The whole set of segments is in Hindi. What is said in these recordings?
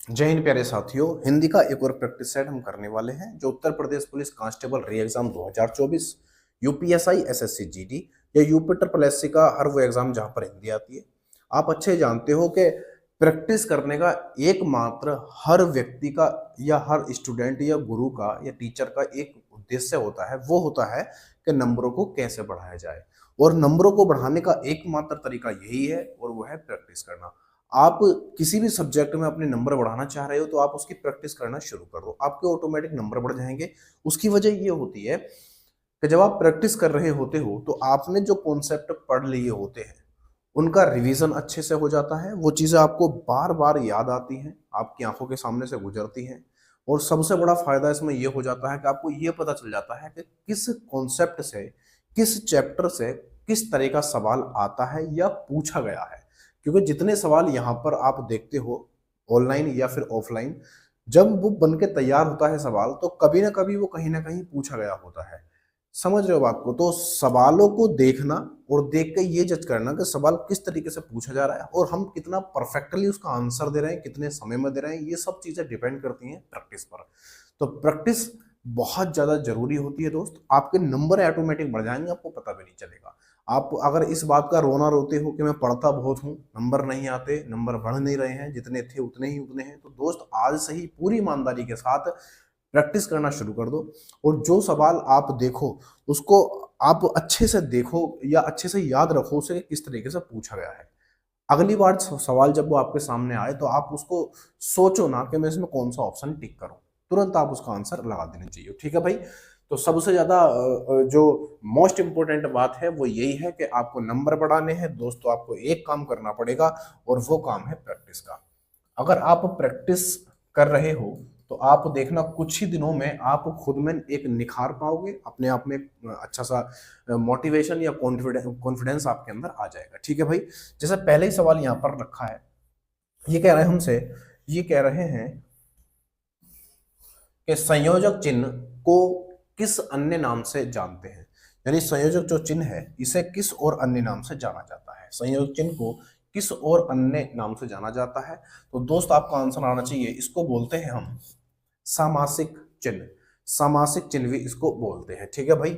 जय हिंद प्यारे साथियों। हिंदी का एक और प्रैक्टिस सेट हम करने वाले हैं जो Uttar Pradesh police constable re exam 2024, UPSI, SSC GD या यूपी ट्रिपल एससी का हर वो एग्जाम जहां पर हिंदी आती है। आप अच्छे जानते हो कि प्रैक्टिस करने का एकमात्र हर व्यक्ति का या हर स्टूडेंट या गुरु का या टीचर का एक उद्देश्य होता है, वो होता है कि नंबरों को कैसे बढ़ाया जाए। और नंबरों को बढ़ाने का एकमात्र तरीका यही है और वो है प्रैक्टिस करना। आप किसी भी सब्जेक्ट में अपने नंबर बढ़ाना चाह रहे हो तो आप उसकी प्रैक्टिस करना शुरू कर दो, आपके ऑटोमेटिक नंबर बढ़ जाएंगे। उसकी वजह ये होती है कि जब आप प्रैक्टिस कर रहे होते हो तो आपने जो कॉन्सेप्ट पढ़ लिए होते हैं उनका रिवीजन अच्छे से हो जाता है, वो चीज़ें आपको बार बार याद आती हैं, आपकी आंखों के सामने से गुजरती हैं। और सबसे बड़ा फायदा इसमें यह हो जाता है कि आपको ये पता चल जाता है कि किस कॉन्सेप्ट से, किस चैप्टर से किस तरह का सवाल आता है या पूछा गया है। क्योंकि जितने सवाल यहाँ पर आप देखते हो ऑनलाइन या फिर ऑफलाइन, जब वो बन के तैयार होता है सवाल तो कभी ना कभी वो कहीं ना कहीं पूछा गया होता है। समझ रहे हो बात को? तो सवालों को देखना और देख के ये जज करना कि सवाल किस तरीके से पूछा जा रहा है और हम कितना परफेक्टली उसका आंसर दे रहे हैं, कितने समय में दे रहे हैं, ये सब चीजें डिपेंड करती हैं प्रैक्टिस पर। तो प्रैक्टिस बहुत ज्यादा जरूरी होती है दोस्त। आपके नंबर ऑटोमेटिक बढ़ जाएंगे, आपको पता भी नहीं चलेगा। आप अगर इस बात का रोना रोते हो कि मैं पढ़ता बहुत हूँ, नंबर नहीं आते, नंबर बढ़ नहीं रहे हैं, जितने थे उतने ही उतने हैं, तो दोस्त आज से ही पूरी ईमानदारी के साथ प्रैक्टिस करना शुरू कर दो। और जो सवाल आप देखो उसको आप अच्छे से देखो या अच्छे से याद रखो उसे किस तरीके से पूछा गया है। अगली बार सवाल जब वो आपके सामने आए तो आप उसको सोचो ना कि मैं इसमें कौन सा ऑप्शन टिक करूं, तुरंत आप उसका आंसर लगा देना चाहिए। ठीक है भाई? तो सबसे ज्यादा जो मोस्ट इंपोर्टेंट बात है वो यही है कि आपको नंबर बढ़ाने हैं दोस्तों। आपको एक काम करना पड़ेगा और वो काम है प्रैक्टिस का। अगर आप प्रैक्टिस कर रहे हो तो आप देखना कुछ ही दिनों में आप खुद में एक निखार पाओगे, अपने आप में एक अच्छा सा मोटिवेशन या कॉन्फिडेंस आपके अंदर आ जाएगा। ठीक है भाई? जैसे पहले ही सवाल यहाँ पर रखा है, ये कह रहे हैं हमसे, ये कह रहे हैं कि संयोजक चिन्ह को किस अन्य नाम से जानते हैं। यानी संयोजक जो चिन्ह है इसे किस और अन्य नाम से जाना जाता है, संयोजक चिन्ह को किस और अन्य नाम से जाना जाता है। तो दोस्त आपका आंसर आना चाहिए, इसको बोलते हैं हम सामासिक चिन्ह। सामासिक चिन्ह भी इसको बोलते हैं। ठीक है भाई?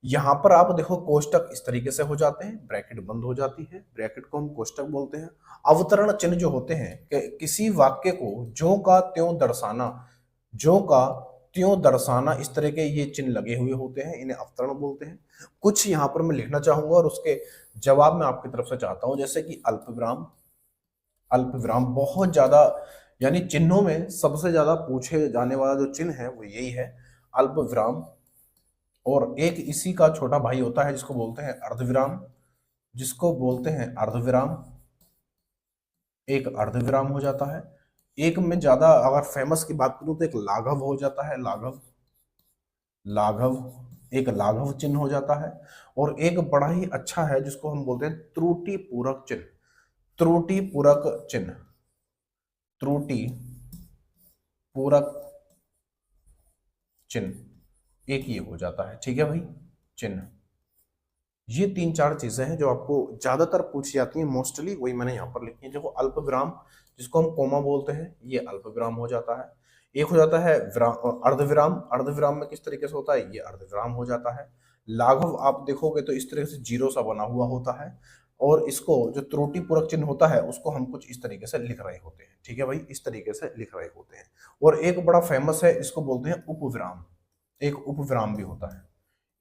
यहां पर आप देखो कोष्टक इस तरीके से हो जाते हैं, ब्रैकेट बंद हो जाती है, ब्रैकेट को हम कोष्टक बोलते हैं। अवतरण चिन्ह जो होते हैं कि किसी वाक्य को ज्यों का त्यों दर्शाना, ज्यों का त्यों दर्शाना, इस तरह के ये चिन्ह लगे हुए होते हैं, इन्हें अवतरण बोलते हैं। कुछ यहां पर मैं लिखना चाहूंगा और उसके जवाब मैं आपकी तरफ से चाहता हूं, जैसे कि अल्प विराम। अल्प विराम बहुत ज्यादा, यानी चिन्हों में सबसे ज्यादा पूछे जाने वाला जो चिन्ह है वो यही है, अल्प विराम। और एक इसी का छोटा भाई होता है जिसको बोलते हैं अर्धविराम, जिसको बोलते हैं अर्धविराम। एक अर्धविराम हो जाता है। एक में ज्यादा अगर फेमस की बात करूं तो एक लाघव हो जाता है, लाघव। लाघव, एक लाघव चिन्ह हो जाता है। और एक बड़ा ही अच्छा है जिसको हम बोलते हैं त्रुटि पूरक चिन्ह। त्रुटि पूरक चिन्ह, त्रुटि पूरक चिन्ह, एक ये हो जाता है। ठीक है भाई? चिन्ह, ये तीन चार चीजें हैं जो आपको ज्यादातर पूछी जाती हैं, मोस्टली वही मैंने यहाँ पर लिखी है। देखो अल्प विराम जिसको हम कोमा बोलते हैं, ये अल्प विराम हो जाता है। एक हो जाता है अर्धविराम। अर्धविराम में किस तरीके से होता है, ये अर्धविराम हो जाता है। लाघव आप देखोगे तो इस तरह से जीरो सा बना हुआ होता है। और इसको जो त्रुटि पूरक चिन्ह होता है उसको हम कुछ इस तरीके से लिख रहे होते हैं। ठीक है भाई? इस तरीके से लिख रहे होते हैं। और एक बड़ा फेमस है, इसको बोलते हैं उपविराम। एक उपविराम भी होता है।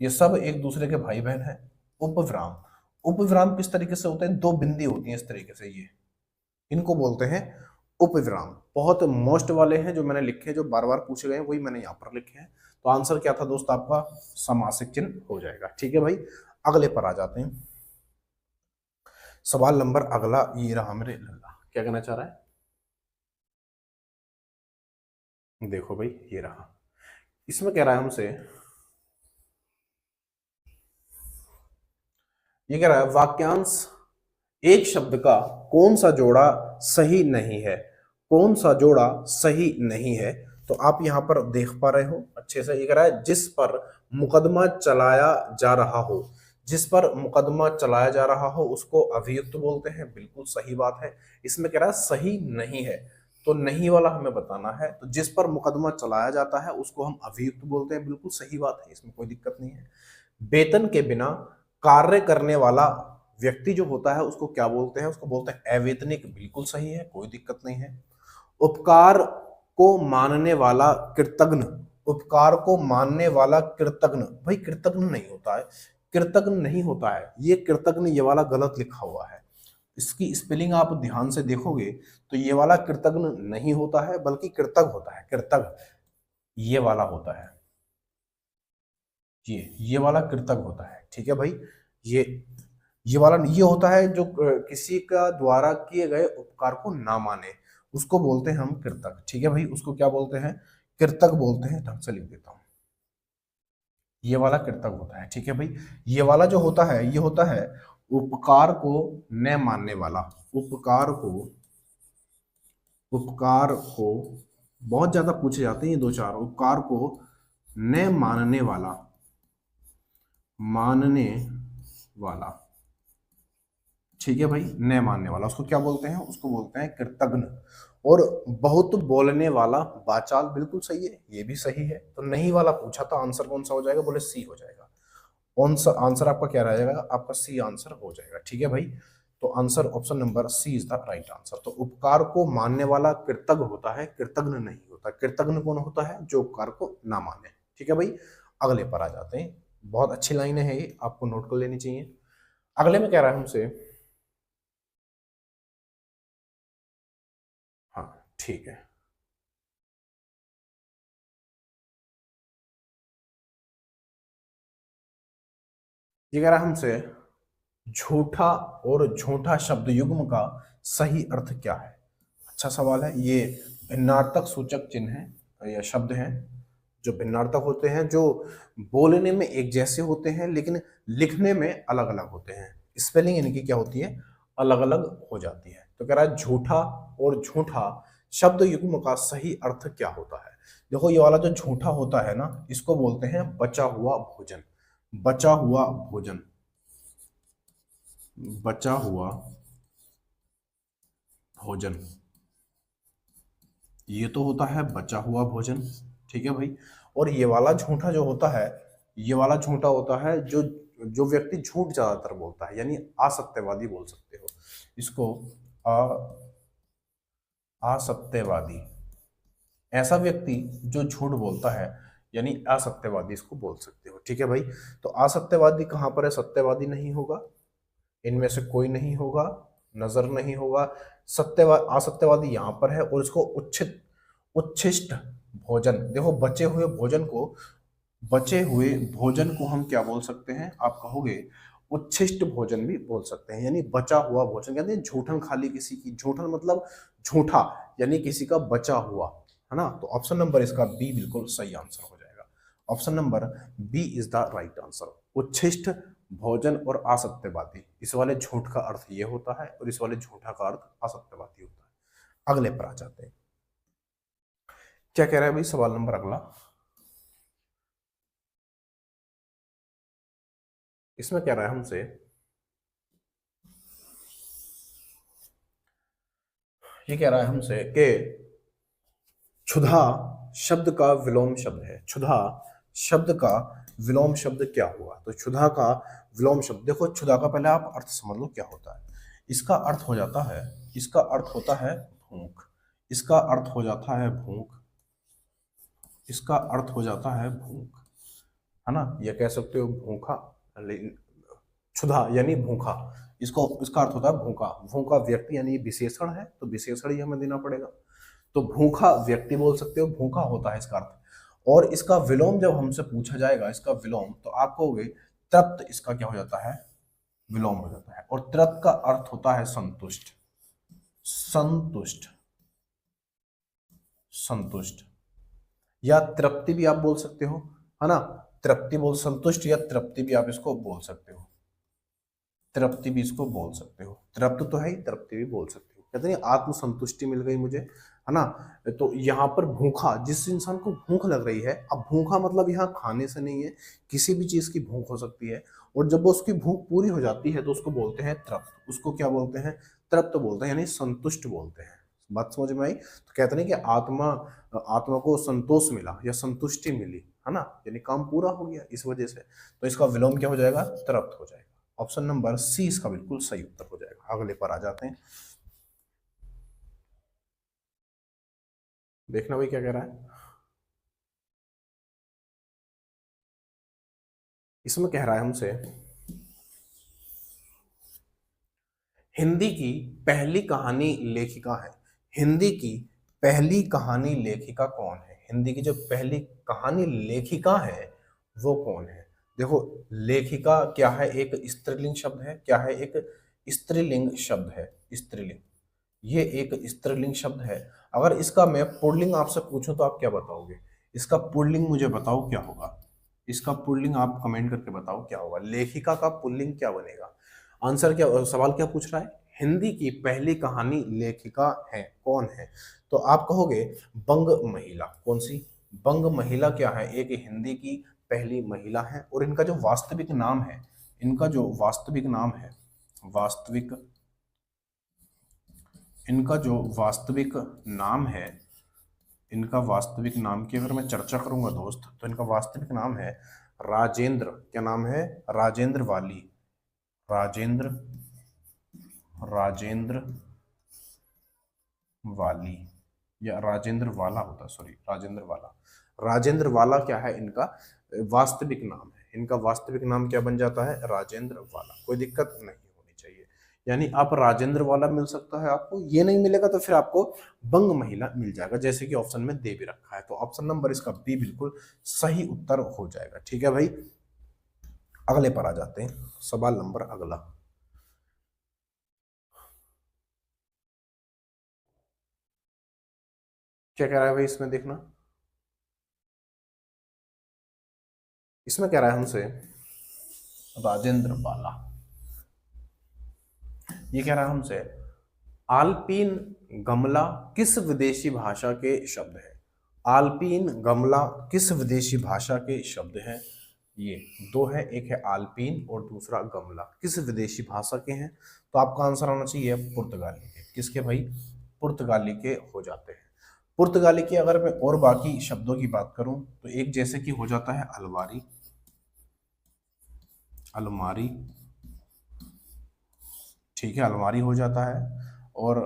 ये सब एक दूसरे के भाई बहन है। उपविराम, उपविराम किस तरीके से होते हैं, दो बिंदी होती हैं इस तरीके से, ये इनको बोलते हैं उपविराम। बहुत मोस्ट वाले हैं जो मैंने लिखे हैं, जो बार बार पूछे गए हैं, वही मैंने यहाँ पर लिखे हैं। तो आंसर क्या था दोस्त आपका? समासिक चिन्ह हो जाएगा। ठीक है भाई? अगले पर आ जाते हैं। सवाल नंबर अगला ये रहा मेरे लल्ला, क्या कहना चाह रहा है? देखो भाई ये रहा, इसमें कह रहा है हमसे, ये कह रहा है वाक्यांश एक शब्द का कौन सा जोड़ा सही नहीं है, कौन सा जोड़ा सही नहीं है। तो आप यहां पर देख पा रहे हो अच्छे से, ये कह रहा है जिस पर मुकदमा चलाया जा रहा हो, जिस पर मुकदमा चलाया जा रहा हो उसको अभियुक्त बोलते हैं। बिल्कुल सही बात है। इसमें कह रहा है सही नहीं है, तो नहीं वाला हमें बताना है। तो जिस पर मुकदमा चलाया जाता है उसको हम अभियुक्त बोलते हैं। बिल्कुल सही बात है, इसमें कोई दिक्कत नहीं है। वेतन के बिना कार्य करने वाला व्यक्ति जो होता है उसको क्या बोलते हैं? उसको बोलते हैं अवेतनिक। बिल्कुल सही है, कोई दिक्कत नहीं है। उपकार को मानने वाला कृतघ्न। उपकार को मानने वाला कृतघ्न, भाई कृतघ्न नहीं होता है, कृतघ्न नहीं होता है, ये कृतघ्न ये वाला गलत लिखा हुआ है। इसकी स्पेलिंग आप ध्यान से देखोगे तो ये वाला कृतघ्न नहीं होता है बल्कि कृतघ्न होता है। कृतघ्न ये वाला होता है, ये वाला कृतज्ञ होता है। ठीक है भाई, ये वाला ये होता है जो किसी का द्वारा किए गए उपकार को ना माने, उसको बोलते हैं हम कृतज्ञ। ठीक है भाई, उसको क्या बोलते हैं? कृतज्ञ बोलते हैं। ढंग से लिख देता हूं, ये वाला कृतज्ञ होता है। ठीक है भाई, ये वाला जो होता है ये होता है उपकार को न मानने वाला। उपकार को बहुत ज्यादा पूछे जाते हैं ये दो चार। उपकार को न मानने वाला। ठीक है भाई, न मानने वाला उसको क्या बोलते हैं? उसको बोलते हैं कृतघ्न। और बहुत बोलने वाला वाचाल। बिल्कुल सही है, ये भी सही है। तो नहीं वाला पूछा था, आंसर कौन सा हो जाएगा? बोले सी हो जाएगा। आंसर आपका क्या रहेगा? आपका सी आंसर हो जाएगा। ठीक है भाई, तो answer option number C is the right answer. तो उपकार को मानने वाला कृतज्ञ होता है, कृतघ्न नहीं होता। कृतघ्न कौन होता है? जो उपकार को ना माने। ठीक है भाई, अगले पर आ जाते हैं। बहुत अच्छी लाइनें हैं ये, आपको नोट कर लेनी चाहिए। अगले में कह रहा है हमसे, हाँ ठीक है, ये कह रहा है हमसे झूठा और झूठा शब्द युग्म का सही अर्थ क्या है? अच्छा सवाल है ये। भिन्नार्थक सूचक चिन्ह है या शब्द हैं जो भिन्नार्थक होते हैं, जो बोलने में एक जैसे होते हैं लेकिन लिखने में अलग अलग होते हैं। स्पेलिंग इनकी क्या होती है? अलग अलग हो जाती है। तो कह रहा है झूठा और झूठा शब्द युग्म का सही अर्थ क्या होता है? देखो, ये वाला जो झूठा होता है ना, इसको बोलते हैं बचा हुआ भोजन। बचा हुआ भोजन, बचा हुआ भोजन, ये तो होता है बचा हुआ भोजन। ठीक है भाई, और ये वाला झूठा जो होता है, ये वाला झूठा होता है जो जो व्यक्ति झूठ ज्यादातर बोलता है, यानी असत्यवादी बोल सकते हो इसको। अ असत्यवादी, ऐसा व्यक्ति जो झूठ बोलता है यानी असत्यवादी इसको बोल सकते हो। ठीक है भाई, तो असत्यवादी कहाँ पर है? सत्यवादी नहीं होगा, इनमें से कोई नहीं होगा, नजर नहीं होगा। असत्यवादी यहाँ पर है। और इसको उच्छिष्ट भोजन, देखो बचे हुए भोजन को हम क्या बोल सकते हैं? आप कहोगे उच्छिष्ट भोजन भी बोल सकते हैं, यानी बचा हुआ भोजन। कहते हैं झूठन खाली किसी की, झूठन मतलब झूठा, यानी किसी का बचा हुआ, है ना। तो ऑप्शन नंबर इसका बी बिल्कुल सही आंसर हो जाएगा। Option number B is the right answer. उच्छिष्ट भोजन और असत्यवादी, इस वाले झूठ का अर्थ ये होता है और इस वाले झूठा का अर्थ असत्यवादी होता है। अगले पर आ जाते हैं। क्या कह रहा है भाई सवाल नंबर अगला? इसमें कह रहा है हमसे, ये कह रहा है हमसे कि क्षुधा शब्द का विलोम शब्द है। क्षुधा शब्द का विलोम शब्द क्या हुआ? तो क्षुधा का विलोम शब्द, देखो क्षुधा का पहले आप अर्थ समझ लो क्या होता है। इसका अर्थ हो जाता है, इसका अर्थ होता है भूख। इसका अर्थ हो जाता है भूख। इसका अर्थ हो जाता है भूख, है ना। या कह सकते हो भूखा, क्षुधा यानी भूखा। इसका अर्थ होता है भूखा। भूखा व्यक्ति यानी विशेषण है, तो विशेषण ही हमें देना पड़ेगा। तो भूखा व्यक्ति बोल सकते हो, भूखा होता है इसका अर्थ। और इसका विलोम जब हमसे पूछा जाएगा, इसका विलोम, तो आप कहोगे तृप्त, इसका क्या हो जाता है? विलोम हो जाता है। और तृप्त का अर्थ होता है संतुष्ट। संतुष्ट, संतुष्ट या तृप्ति भी आप बोल सकते हो, है ना। तृप्ति बोल, संतुष्ट या तृप्ति भी आप इसको बोल सकते हो। तृप्ति भी इसको बोल सकते हो, तृप्त तो है ही, तृप्ति भी बोल सकते हो। कहते हैं आत्मसंतुष्टि मिल गई मुझे, है ना। तो यहाँ पर भूखा, जिस इंसान को भूख लग रही है, अब भूखा मतलब यहाँ खाने से नहीं है, किसी भी चीज की भूख हो सकती है। और जब वो उसकी भूख पूरी हो जाती है तो उसको बोलते हैं तृप्त। उसको क्या बोलते हैं? तृप्त बोलते हैं, यानी संतुष्ट बोलते हैं। बात समझ में आई? तो कहते नहीं कि आत्मा आत्मा को संतोष मिला या संतुष्टि मिली, है ना, यानी काम पूरा हो गया इस वजह से। तो इसका विलोम क्या हो जाएगा? तृप्त हो जाएगा। ऑप्शन नंबर सी इसका बिल्कुल सही उत्तर हो जाएगा। अगले पर आ जाते हैं, देखना भाई क्या कह रहा है। इसमें कह रहा है हमसे, हिंदी की पहली कहानी लेखिका है। हिंदी की पहली कहानी लेखिका कौन है? हिंदी की जो पहली कहानी लेखिका है वो कौन है? देखो, लेखिका क्या है? एक स्त्रीलिंग शब्द है। क्या है? एक स्त्रीलिंग शब्द है। स्त्रीलिंग, ये एक स्त्रीलिंग शब्द है। अगर इसका मैं पुल्लिंग आपसे पूछूं तो आप क्या बताओगे? इसका पुल्लिंग मुझे बताओ क्या होगा? इसका पुल्लिंग आप कमेंट करके बताओ क्या होगा? लेखिका का पुल्लिंग क्या बनेगा? आंसर क्या, सवाल क्या पूछ रहा है? हिंदी की पहली कहानी लेखिका है, कौन है? तो आप कहोगे बंग महिला। कौन सी? बंग महिला क्या है? एक हिंदी की पहली महिला है। और इनका जो वास्तविक नाम है, इनका जो वास्तविक नाम है, वास्तविक, इनका जो वास्तविक नाम है, इनका वास्तविक नाम की अगर मैं चर्चा करूंगा दोस्त, तो इनका वास्तविक नाम है राजेंद्र। क्या नाम है? राजेंद्र वाली। राजेंद्र, राजेंद्र वाली, या राजेंद्र वाला होता, सॉरी, राजेंद्र वाला। राजेंद्र वाला क्या है? इनका वास्तविक नाम है। इनका वास्तविक नाम क्या बन जाता है? राजेंद्र वाला। कोई दिक्कत नहीं होनी चाहिए। यानी आप राजेंद्र वाला मिल सकता है आपको, ये नहीं मिलेगा तो फिर आपको बंग महिला मिल जाएगा, जैसे कि ऑप्शन में दे भी रखा है। तो ऑप्शन नंबर इसका बी बिल्कुल सही उत्तर हो जाएगा। ठीक है भाई, अगले पर आ जाते हैं। सवाल नंबर अगला क्या कह रहा है भाई? इसमें देखना, इसमें कह रहा है हमसे राजेंद्र वाला। ये कह रहा है हमसे, आल्पीन गमला किस विदेशी भाषा के शब्द है? आल्पीन गमला किस विदेशी भाषा के शब्द हैं? ये दो है, एक है आल्पीन और दूसरा गमला, किस विदेशी भाषा के हैं? तो आपका आंसर आना चाहिए पुर्तगाली के। किसके भाई? पुर्तगाली के हो जाते हैं। पुर्तगाली के अगर मैं और बाकी शब्दों की बात करूं तो एक जैसे कि हो जाता है अलमारी, अलमारी, ठीक है, अलमारी हो जाता है। और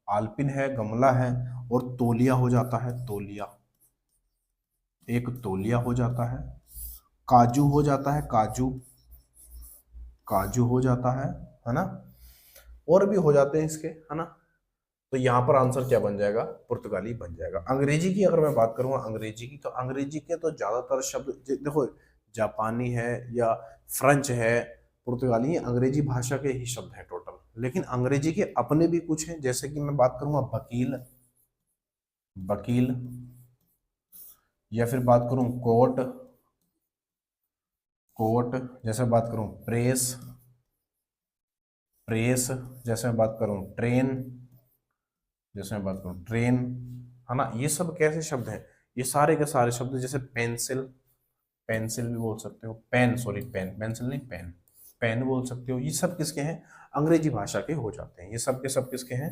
आलपिन है, गमला है, और तौलिया हो जाता है, तौलिया, एक तौलिया हो जाता है। काजू हो जाता है, काजू, काजू हो जाता है ना, और भी हो जाते हैं इसके, है ना। तो यहाँ पर आंसर क्या बन जाएगा? पुर्तगाली बन जाएगा। अंग्रेजी की अगर मैं बात करूँ, अंग्रेजी की, तो अंग्रेजी के तो ज्यादातर शब्द देखो, जापानी है या फ्रेंच है, पुर्तगाली, ये अंग्रेजी भाषा के ही शब्द हैं टोटल। लेकिन अंग्रेजी के अपने भी कुछ हैं, जैसे कि मैं बात करूंगा वकील, वकील, या फिर बात करूं कोर्ट, कोर्ट, जैसे बात करूं प्रेस, प्रेस, जैसे मैं बात करूं ट्रेन, जैसे मैं बात करूं ट्रेन, है ना। ये सब कैसे शब्द हैं? ये सारे के सारे शब्द, जैसे पेंसिल, पेंसिल भी बोल सकते हो, पेन, सॉरी पेन, पेंसिल नहीं, पेन, पेन बोल सकते हो। ये सब किसके हैं? अंग्रेजी भाषा के हो जाते हैं। ये सब के सब किसके हैं?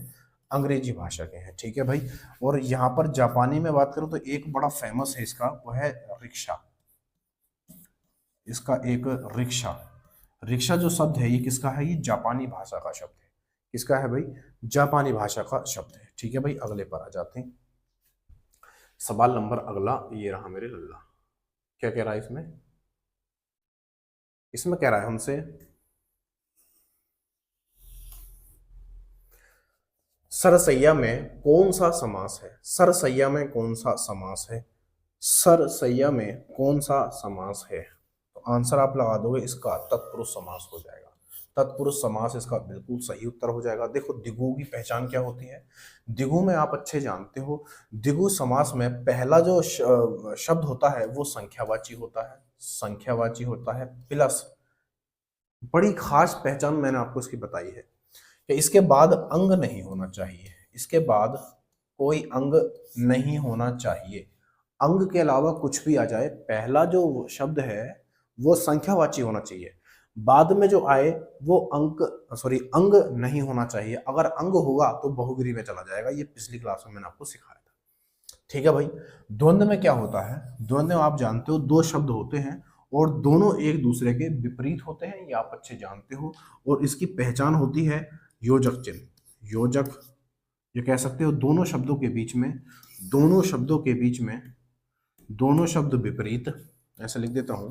अंग्रेजी भाषा के हैं। ठीक है भाई। और यहाँ पर जापानी में बात करूं तो एक बड़ा फेमस है इसका, वो है रिक्शा। इसका एक रिक्शा, रिक्शा जो शब्द है ये किसका है? ये जापानी भाषा का शब्द है। किसका है भाई? जापानी भाषा का शब्द है। ठीक है भाई, अगले पर आ जाते हैं। सवाल नंबर अगला ये रहा मेरे लल्ला। क्या कह रहा है इसमें? इसमें कह रहा है हमसे, सरसैया में कौन सा समास है? सरसैया में कौन सा समास है? सरसैया में कौन सा समास है? तो आंसर आप लगा दोगे, इसका तत्पुरुष समास हो जाएगा। तत्पुरुष समास इसका बिल्कुल सही उत्तर हो जाएगा। देखो, द्विगु की पहचान क्या होती है? द्विगु में आप अच्छे जानते हो, द्विगु समास में पहला जो शब्द होता है वो संख्यावाची होता है, संख्यावाची होता है, प्लस बड़ी खास पहचान मैंने आपको इसकी बताई है कि इसके बाद अंग नहीं होना चाहिए। इसके बाद कोई अंग नहीं होना चाहिए। अंग के अलावा कुछ भी आ जाए, पहला जो शब्द है वो संख्यावाची होना चाहिए। बाद में जो आए वो अंग नहीं होना चाहिए। अगर अंग होगा तो बहुव्रीहि में चला जाएगा। ये पिछली क्लास में मैंने आपको सिखाया था। ठीक है भाई। द्वंद्व में क्या होता है? द्वंद्व में आप जानते हो दो शब्द होते हैं और दोनों एक दूसरे के विपरीत होते हैं, ये आप अच्छे जानते हो। और इसकी पहचान होती है योजक चिन्ह। योजक, ये कह सकते हो दोनों शब्दों के बीच में, दोनों शब्दों के बीच में, दोनों शब्द विपरीत, ऐसा लिख देता हूं,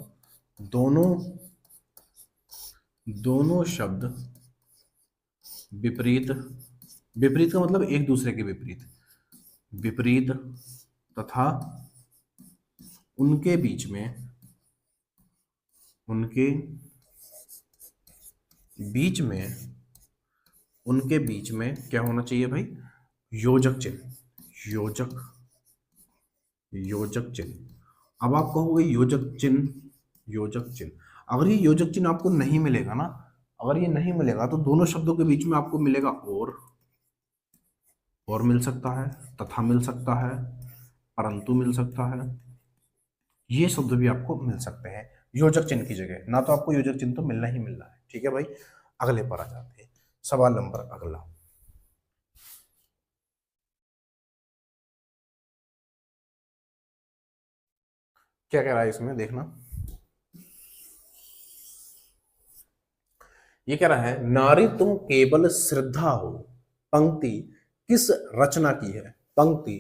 दोनों दोनों शब्द विपरीत। विपरीत का मतलब एक दूसरे के विपरीत, विपरीत, तथा उनके बीच में, उनके बीच में, उनके बीच में क्या होना चाहिए भाई? योजक चिन्ह। योजक, योजक चिन्ह। अब आप कहोगे योजक चिन्ह, योजक चिन्ह। अगर ये योजक चिन्ह आपको नहीं मिलेगा ना, अगर ये नहीं मिलेगा तो दोनों शब्दों के बीच में आपको मिलेगा और मिल सकता है, तथा मिल सकता है, परंतु मिल सकता है। ये शब्द भी आपको मिल सकते हैं योजक चिन्ह की जगह। ना तो आपको योजक चिन्ह तो मिलना ही मिलना है। ठीक है भाई। अगले पर आ जाते हैं। सवाल नंबर अगला, क्या कह रहा है इसमें देखना। ये कह रहा है नारी तुम केवल श्रद्धा हो, पंक्ति किस रचना की है? पंक्ति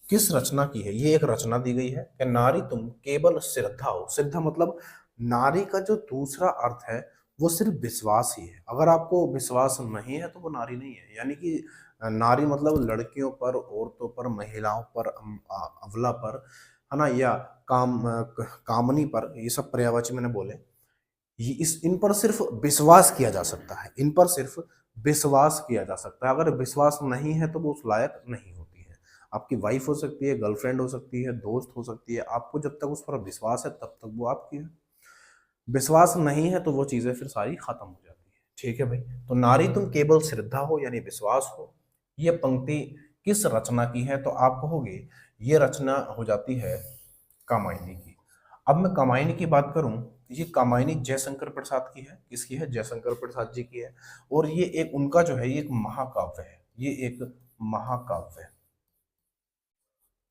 किस रचना की है? ये एक रचना दी गई है कि नारी तुम केवल श्रद्धा हो। श्रद्धा मतलब नारी का जो दूसरा अर्थ है वो सिर्फ विश्वास ही है। अगर आपको विश्वास नहीं है तो वो नारी नहीं है। यानी कि नारी मतलब लड़कियों पर, औरतों पर, महिलाओं पर, अबला पर, है ना, या कामनी पर, ये सब पर्यायवाची मैंने बोले। ये इस इन पर सिर्फ विश्वास किया जा सकता है। इन पर सिर्फ विश्वास किया जा सकता है। अगर विश्वास नहीं है तो वो उस लायक नहीं होती है। आपकी वाइफ हो सकती है, गर्लफ्रेंड हो सकती है, दोस्त हो सकती है, आपको जब तक उस पर विश्वास है तब तक वो आपकी है। विश्वास नहीं है तो वो चीजें फिर सारी खत्म हो जाती है। ठीक है भाई। तो नारी तुम केवल श्रद्धा हो यानी विश्वास हो, ये पंक्ति किस रचना की है? तो आप कहोगे ये रचना हो जाती है कामायनी की। अब मैं कामायनी की बात करूं, ये कामायनी जयशंकर प्रसाद की है। किसकी है? जयशंकर प्रसाद जी की है। और ये एक उनका जो है ये एक महाकाव्य है। ये एक महाकाव्य,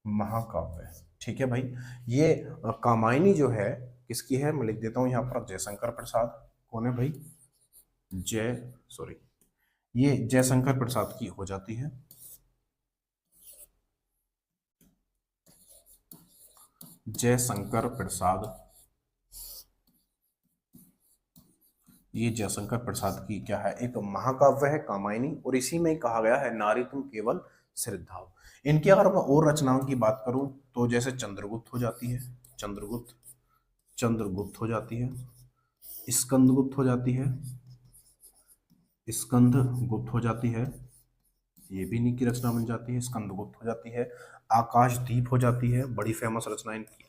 महाकाव्य। ठीक है भाई। ये कामायनी जो है किसकी है? मैं लिख देता हूं यहां पर, जयशंकर प्रसाद। कौन है भाई? जय सॉरी ये जयशंकर प्रसाद की हो जाती है। जयशंकर प्रसाद, ये जयशंकर प्रसाद की क्या है? एक महाकाव्य है कामायनी। और इसी में कहा गया है नारी तुम केवल श्रद्धा हो। इनकी अगर मैं और रचनाओं की बात करूं तो जैसे चंद्रगुप्त हो जाती है, चंद्रगुप्त, चंद्रगुप्त हो जाती है, स्कंदगुप्त हो जाती है, स्कंद गुप्त हो जाती है, ये भी इनकी रचना बन जाती है, स्कंदगुप्त हो जाती है। आकाशदीप हो जाती है, बड़ी फेमस रचना इनकी,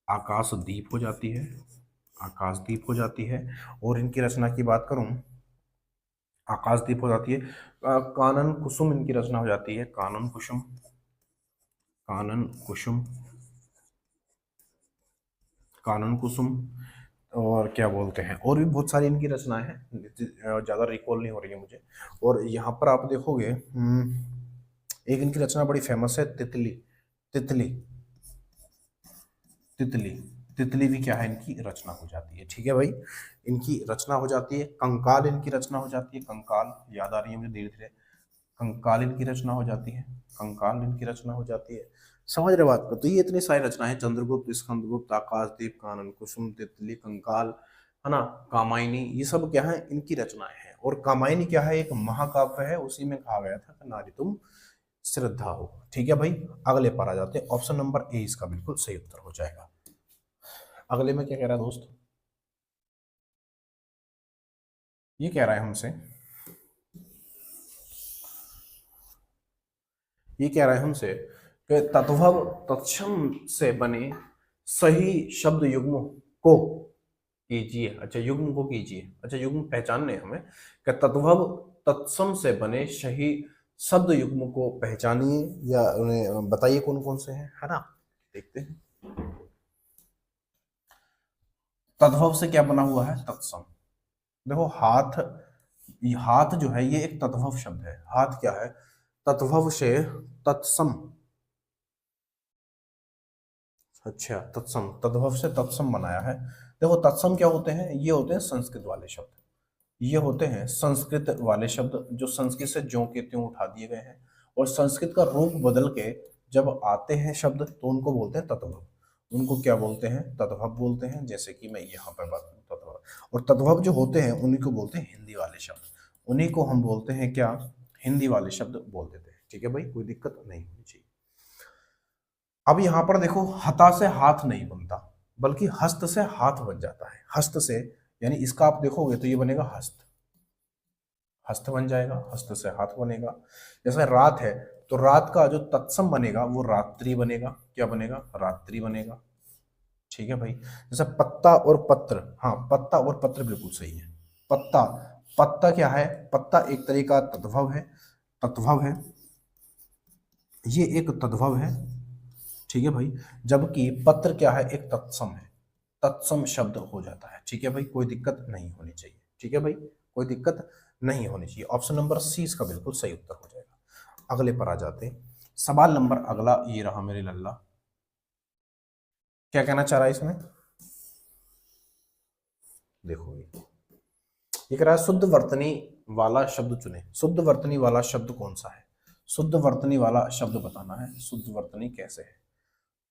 आकाशदीप हो जाती है, आकाशदीप हो जाती है। और इनकी रचना की बात करूं, आकाशदीप हो जाती है। कानन कुसुम इनकी रचना हो जाती है, कानन कुसुम, कानन कुसुम, कानन कुसुम। और क्या बोलते हैं, और भी बहुत सारी इनकी रचनाएं हैं, ज्यादा रिकॉल नहीं हो रही है मुझे। और यहाँ पर आप देखोगे एक इनकी रचना बड़ी फेमस है, तितली, तितली, तितली, तितली भी क्या है? इनकी रचना हो जाती है। ठीक है भाई। इनकी रचना हो जाती है। कंकाल इनकी रचना हो जाती है, कंकाल, याद आ रही है मुझे धीरे धीरे। कंकाल इनकी रचना हो जाती है, कंकाल इनकी रचना हो जाती है। समझ रहे बात को? तो ये इतनी सारी रचनाएं, चंद्रगुप्त, स्कंदगुप्त, आकाशदीप, कानन कुसुम, तितली, कंकाल, है ना, कामायनी, ये सब क्या है? इनकी रचनाएं हैं। और कामायनी क्या है? एक महाकाव्य है। उसी में कहा गया था कि नारी तुम श्रद्धा हो। ठीक है भाई। अगले पर आ जाते हैं। ऑप्शन नंबर ए इसका बिल्कुल सही उत्तर हो जाएगा। अगले में क्या कह रहा है दोस्त? ये कह रहा है हमसे, ये कह रहा है हमसे कि तद्भव तत्सम से बने सही शब्द युग्म को कीजिए। अच्छा, युग्म को कीजिए। अच्छा, युग्म पहचानने हमें कि तद्भव तत्सम से बने सही शब्द युग्म को पहचानिए या उन्हें बताइए कौन कौन से हैं, है ना। देखते हैं। तद्भव से क्या बना हुआ है? तत्सम। देखो हाथ, हाथ जो है ये एक तद्भव शब्द है। हाथ क्या है? तद्भव से तत्सम। अच्छा, तत्सम, तद्भव से तत्सम बनाया है। देखो तत्सम क्या होते हैं? ये होते हैं संस्कृत वाले शब्द। ये होते हैं संस्कृत वाले शब्द जो संस्कृत से ज्यों के त्यों उठा दिए गए हैं, और संस्कृत का रूप बदल के जब आते हैं शब्द तो उनको बोलते हैं तद्भव। उनको क्या बोलते हैं? तद्भव बोलते हैं। जैसे कि मैं यहाँ पर बात करूँ तद्भव, और तद्भव जो होते हैं उन्हीं को बोलते हैं हिंदी वाले शब्द। उन्हीं को हम बोलते हैं क्या? हिंदी वाले शब्द बोल देते हैं। ठीक है भाई, कोई दिक्कत नहीं होनी चाहिए। अब यहां पर देखो, हता से हाथ नहीं बनता, बल्कि हस्त से हाथ बन जाता है। हस्त से, यानी इसका आप देखोगे तो ये बनेगा हस्त, हस्त बन जाएगा, हस्त से हाथ बनेगा। जैसे रात है, तो रात का जो तत्सम बनेगा वो रात्रि बनेगा। क्या बनेगा? रात्रि बनेगा। ठीक है भाई। जैसे पत्ता और पत्र, हाँ पत्ता और पत्र बिल्कुल सही है। पत्ता, पत्ता क्या है? पत्ता एक तरीका तद्भव है, तद्भव है, ये एक तद्भव है। ठीक है भाई। जबकि पत्र क्या है? एक तत्सम है, तत्सम शब्द हो जाता है। ठीक है भाई, कोई दिक्कत नहीं होनी चाहिए। ठीक है भाई, कोई दिक्कत नहीं होनी चाहिए। ऑप्शन नंबर सी इसका बिल्कुल सही उत्तर हो जाएगा। अगले पर आ जाते हैं। सवाल नंबर अगला ये रहा मेरे लल्ला। क्या कहना चाह रहा है इसमें? देखो ये कह रहा है शुद्ध वर्तनी वाला शब्द चुने। शुद्ध वर्तनी वाला शब्द कौन सा है? शुद्ध वर्तनी वाला शब्द बताना है। शुद्ध वर्तनी कैसे है?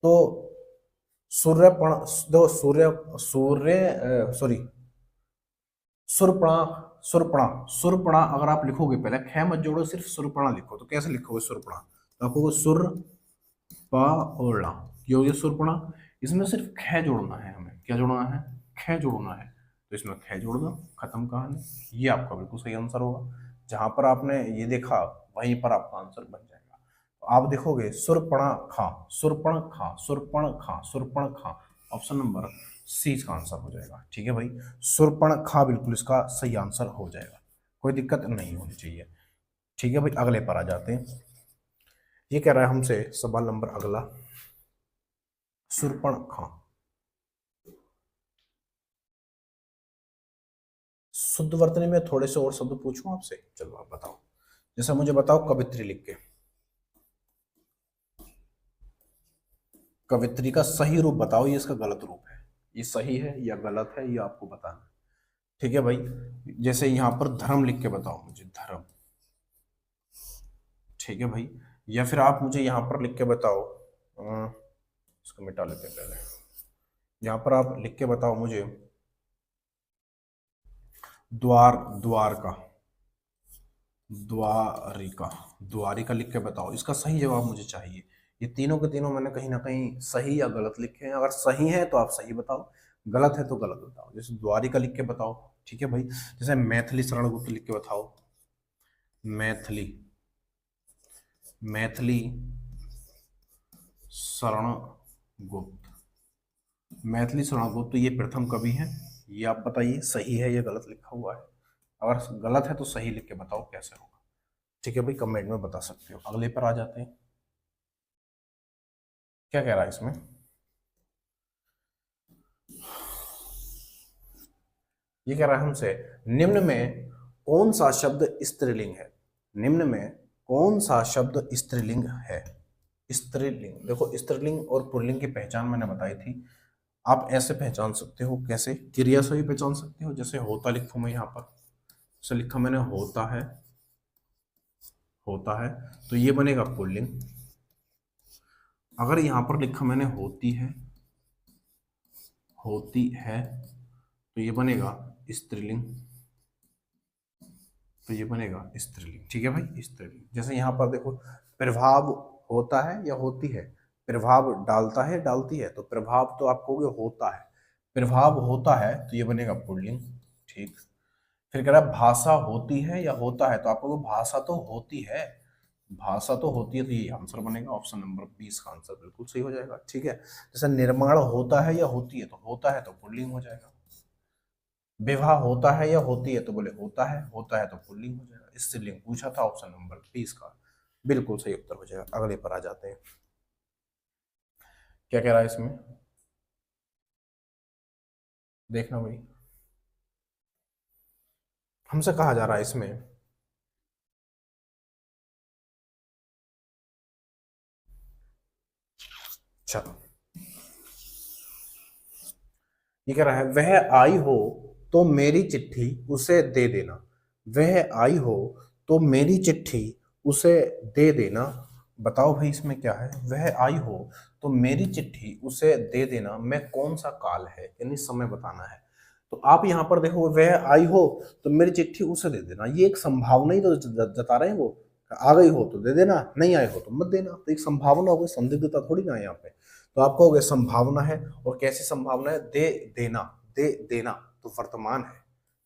तो सूर्यपण, दो सूर्य, सूर्य सॉरी, सुरपणा, सुरपणा, सुरपणा अगर आप लिखोगे, पहले ख मत जोड़ो, सिर्फ सुरपणा लिखो। तो कैसे लिखोगे सुरपणा? तो आपको सुर पा और ला, ये हो गया सुरपणा। इसमें सिर्फ ख जोड़ना है हमें। क्या जोड़ना है? ख जोड़ना है। तो इसमें ख जोड़ दो, खत्म कहानी। ये आपका बिल्कुल सही आंसर होगा। जहां पर आपने ये देखा वहीं पर आपका आंसर बन जाएगा। तो आप देखोगे सुरपणा खा, सुरपण खा, सुरपण खा, सुरपण खा। ऑप्शन नंबर सी इसका आंसर हो जाएगा। ठीक है भाई, सुरपण खा बिल्कुल इसका सही आंसर हो जाएगा। कोई दिक्कत नहीं होनी चाहिए। ठीक है भाई, अगले पर आ जाते हैं। ये कह रहा है हमसे सवाल नंबर अगला, सुरपणखा। शुद्ध वर्तनी में थोड़े से और शब्द पूछूं आपसे? चलो आप बताओ। जैसे मुझे बताओ कवित्री लिख के, कवित्री का सही रूप बताओ, ये इसका गलत रूप है। ये सही है या गलत है ये आपको बताना है। ठीक है भाई। जैसे यहां पर धर्म लिख के बताओ मुझे, धर्म। ठीक है भाई। या फिर आप मुझे यहां पर लिख के बताओ, इसको मिटा लेते हैं पहले। यहां पर आप लिख के बताओ मुझे द्वार, द्वारका, द्वारिका, द्वारिका लिख के बताओ। इसका सही जवाब मुझे चाहिए। ये तीनों के तीनों मैंने कहीं ना कहीं सही या गलत लिखे हैं। अगर सही है तो आप सही बताओ, गलत है तो गलत बताओ। जैसे द्वारिका लिख के बताओ। ठीक है भाई। जैसे मैथिली शरण गुप्त लिख के बताओ, मैथिली, मैथिली शरण गुप्त, मैथिली शरण गुप्त, तो ये प्रथम कवि है। ये आप बताइए सही है या गलत लिखा हुआ है। अगर गलत है तो सही लिख के बताओ कैसे होगा। ठीक है भाई, कमेंट में बता सकते हो। अगले पर आ जाते हैं। क्या कह रहा है इसमें? ये कह रहा है हमसे निम्न में कौन सा शब्द स्त्रीलिंग है? निम्न में कौन सा शब्द स्त्रीलिंग है? स्त्रीलिंग, देखो स्त्रीलिंग और पुल्लिंग की पहचान मैंने बताई थी। आप ऐसे पहचान सकते हो, कैसे? क्रिया से भी पहचान सकते हो। जैसे होता लिखूं मैं यहाँ पर, जैसे लिखा मैंने होता है, होता है, तो ये बनेगा पुल्लिंग। अगर यहां पर लिखा मैंने होती है, होती है, तो ये बनेगा स्त्रीलिंग, तो ये बनेगा स्त्रीलिंग। ठीक है भाई, स्त्रीलिंग। जैसे यहाँ पर देखो, प्रभाव होता है या होती है? प्रभाव डालता है, डालती है, तो प्रभाव तो आप कहोगे होता है। प्रभाव होता है तो ये बनेगा पुल्लिंग। ठीक। फिर कह रहा है भाषा होती है या होता है, तो आप कहोगे भाषा तो होती है, भाषा तो होती है, तो ये आंसर बनेगा। ऑप्शन नंबर 20 का आंसर बिल्कुल सही हो जाएगा। ठीक है। जैसे निर्माण होता है या होती है, तो होता है तो पुल्लिंग हो जाएगा। विवाह होता है या होती है, तो बोले होता है, होता है तो पुल्लिंग हो जाएगा। स्त्रीलिंग पूछा था, ऑप्शन नंबर 20 का बिल्कुल सही उत्तर हो जाएगा। अगले पर आ जाते हैं। क्या कह रहा है इसमें? देखना भाई, हमसे कहा जा रहा है इसमें, चलो ये कह रहा है, वह आई हो तो मेरी चिट्ठी उसे दे देना, वह आई हो तो मेरी चिट्ठी उसे दे देना। बताओ भाई इसमें क्या है, वह आई हो तो मेरी चिट्ठी उसे दे देना में कौन सा काल है, यानी समय बताना है। तो आप यहां पर देखो, वह आई हो तो मेरी चिट्ठी उसे दे देना, ये एक संभावना ही तो जता रहे हैं वो, आ गई हो तो दे देना, नहीं आई हो तो मत देना, तो एक संभावना हो गई, संदिग्धता थोड़ी ना है यहाँ पे। तो आप कहोगे संभावना है, और कैसी संभावना है, दे देना, दे देना तो वर्तमान है,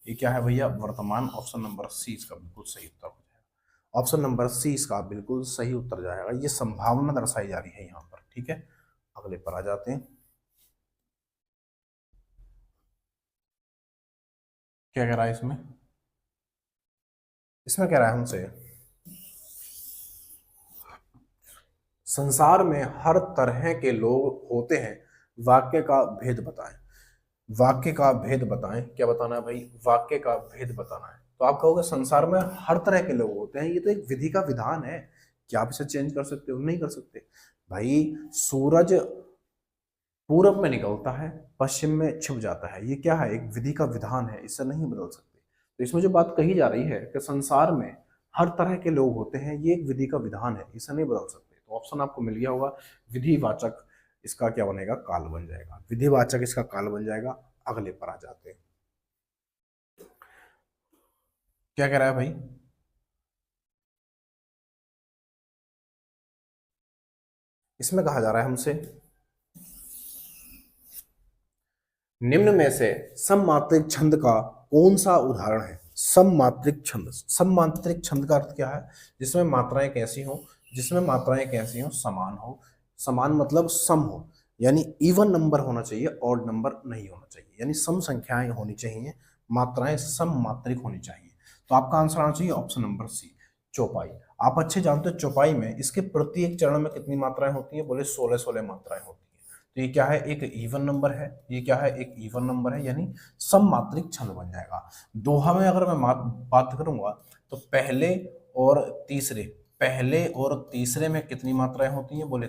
ये क्या है भैया, वर्तमान। ऑप्शन नंबर सी इसका बिल्कुल सही उत्तर हो जाएगा, ऑप्शन नंबर सी इसका बिल्कुल सही उत्तर जाएगा, ये संभावना दर्शाई जा रही है यहाँ पर, ठीक है। अगले पर आ जाते हैं, क्या कह रहा है इसमें, इसमें कह रहा है हमसे, संसार में हर तरह के लोग होते हैं, वाक्य का भेद बताएं, वाक्य का भेद बताएं, क्या बताना है भाई, वाक्य का भेद बताना है। तो आप कहोगे संसार में हर तरह के लोग होते हैं, ये तो एक विधि का विधान है, क्या आप इसे चेंज कर सकते हो, नहीं कर सकते भाई। सूरज पूरब में निकलता है, पश्चिम में छिप जाता है, ये क्या है, एक विधि का विधान है, इसे नहीं बदल सकते। तो इसमें जो बात कही जा रही है कि संसार में हर तरह के लोग होते हैं, ये एक विधि का विधान है, इसे नहीं बदल सकते। तो ऑप्शन आपको मिल गया होगा, विधिवाचक इसका क्या बनेगा, काल बन जाएगा, विधिवाचक इसका काल बन जाएगा। अगले पर आ जाते हैं, क्या कह रहा है भाई, इसमें कहा जा रहा है हमसे, निम्न में से सममात्रिक छंद का कौन सा उदाहरण है। सममात्रिक छंद, सममात्रिक छंद का अर्थ क्या है, जिसमें मात्राएं कैसी हो, जिसमें मात्राएं कैसी हो, समान हो, समान मतलब सम हो, यानी इवन नंबर होना चाहिए, ऑड नंबर नहीं होना चाहिए, यानी सम संख्याएं होनी चाहिए, मात्राएं सममात्रिक होनी चाहिए। तो आपका आंसर आना चाहिए ऑप्शन नंबर सी, चौपाई। आप अच्छे जानते हो चौपाई में इसके प्रत्येक चरण में कितनी मात्राएं होती है, बोले 16 मात्राएं होती है। तो ये क्या है, एक इवन नंबर है, ये क्या है, एक इवन नंबर है, यानी सममात्रिक छंद बन जाएगा। दोहा में अगर मैं बात करूंगा तो पहले और तीसरे, पहले और तीसरे में कितनी मात्राएं होती हैं, बोले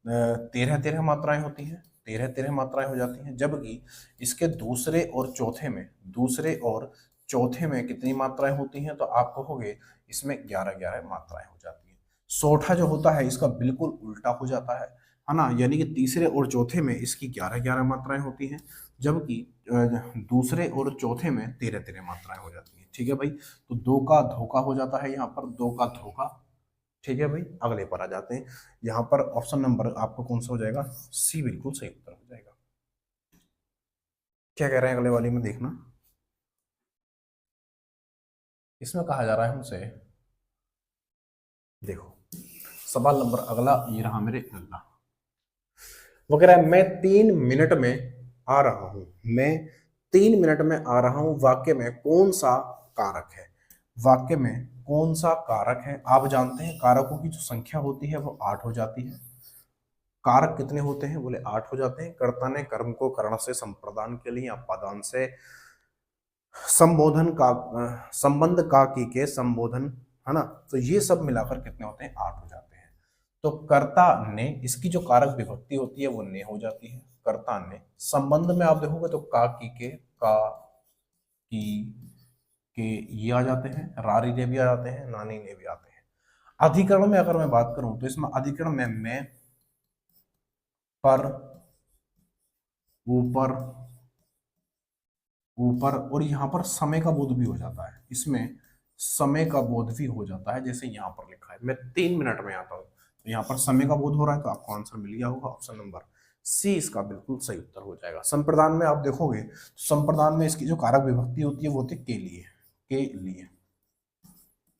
13 मात्राएं होती हैं, 13 मात्राएं हो जाती हैं। जबकि इसके दूसरे और चौथे में, दूसरे और चौथे में कितनी मात्राएं होती हैं, तो आप कहोगे इसमें 11 मात्राएं हो जाती हैं। सोठा जो होता है इसका बिल्कुल उल्टा हो जाता है ना, यानी कि तीसरे और चौथे में इसकी 11 मात्राएं होती हैं, जबकि दूसरे और चौथे में 13 मात्राएं हो जाती हैं, ठीक है भाई। तो दो का धोखा हो जाता है यहाँ पर, दो का धोखा, ठीक है भाई। अगले पर आ जाते हैं, यहाँ पर ऑप्शन नंबर आपको कौन सा हो जाएगा, सी बिल्कुल सही उत्तर हो जाएगा। क्या कह रहे हैं अगले वाली में देखना, इसमें कहा जा रहा है हमसे, देखो सवाल नंबर अगला ये रहा मेरे अगला, वो कह रहा है, मैं 3 मिनट में आ रहा हूं, मैं 3 मिनट में आ रहा हूं, वाक्य में कौन सा कारक है, वाक्य में कौन सा कारक है। आप जानते हैं कारकों की जो संख्या होती है वो 8 हो जाती है। कारक कितने होते हैं, बोले 8 हो जाते हैं। कर्ता ने कर्म को करण से संप्रदान के लिए, अपादान से संबोधन का, संबंध का की के संबोधन, है ना, तो ये सब मिलाकर कितने होते हैं, 8 हो जाते हैं। तो कर्ता ने, इसकी जो कारक विभक्ति होती है वो ने हो जाती है, कर्ता ने। संबंध में आप देखोगे तो का की के, का की के ये आ जाते हैं, रारी ने भी आ जाते हैं, नानी ने भी आते हैं। अधिकरण में अगर मैं बात करूं तो इसमें अधिकरण में मैं, पर, ऊपर, ऊपर, और यहाँ पर समय का बोध भी हो जाता है, इसमें समय का बोध भी हो जाता है, जैसे यहाँ पर लिखा है मैं 3 मिनट में आता हूँ, तो यहाँ पर समय का बोध हो रहा है, तो आपको आंसर मिल गया होगा, ऑप्शन नंबर सी इसका बिल्कुल सही उत्तर हो जाएगा। संप्रदान में आप देखोगे तो संप्रदान में इसकी जो कारक विभक्ति होती है वो होती है के लिए, के लिए,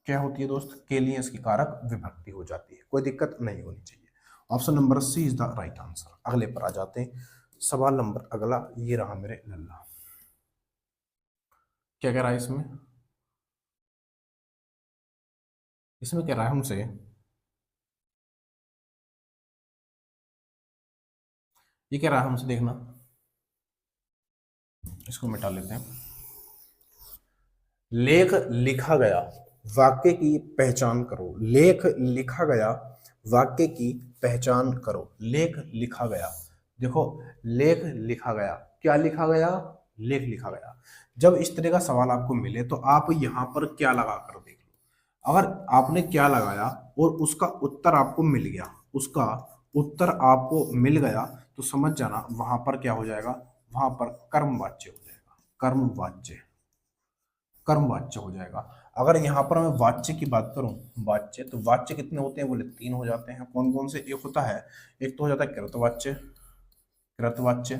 क्या होती है दोस्त, के लिए इसकी कारक विभक्ति हो जाती है, कोई दिक्कत नहीं होनी चाहिए। Option number C is the right answer. अगले पर आ जाते हैं, सवाल नंबर अगला ये रहा मेरे लल्ला, क्या कह रहा है इसमें, इसमें कह रहा है हमसे, ये कह रहा है हमसे देखना, इसको मिटा लेते हैं। लेख लिखा गया, वाक्य की पहचान करो। लेख लिखा गया, वाक्य की पहचान करो। लेख लिखा गया, देखो लेख लिखा गया, क्या लिखा गया, लेख लिखा गया। जब इस तरह का सवाल आपको मिले तो आप यहां पर क्या लगा कर देख लो। अगर आपने क्या लगाया और उसका उत्तर आपको मिल गया, उसका उत्तर आपको मिल गया, तो समझ जाना वहां पर क्या हो जाएगा, वहां पर कर्मवाच्य हो जाएगा। कर्मवाच्य, कर्मवाच्य हो जाएगा। अगर यहाँ पर मैं वाच्य की बात करूं, वाच्य, तो वाच्य कितने होते हैं, बोले 3 हो जाते हैं। कौन कौन से? एक होता है, एक तो हो जाता है कृतवाच्य, कृतवाच्य,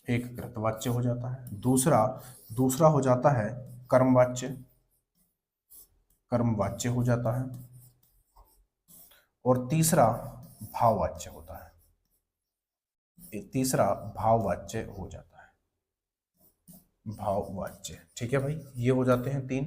एक कृतवाच्य हो जाता है। दूसरा दूसरा हो जाता है कर्मवाच्य, कर्मवाच्य हो जाता है। और तीसरा भाववाच्य होता है, तीसरा भाववाच्य हो जाता है, भाववाच्य। ठीक है भाई, ये हो जाते हैं 3।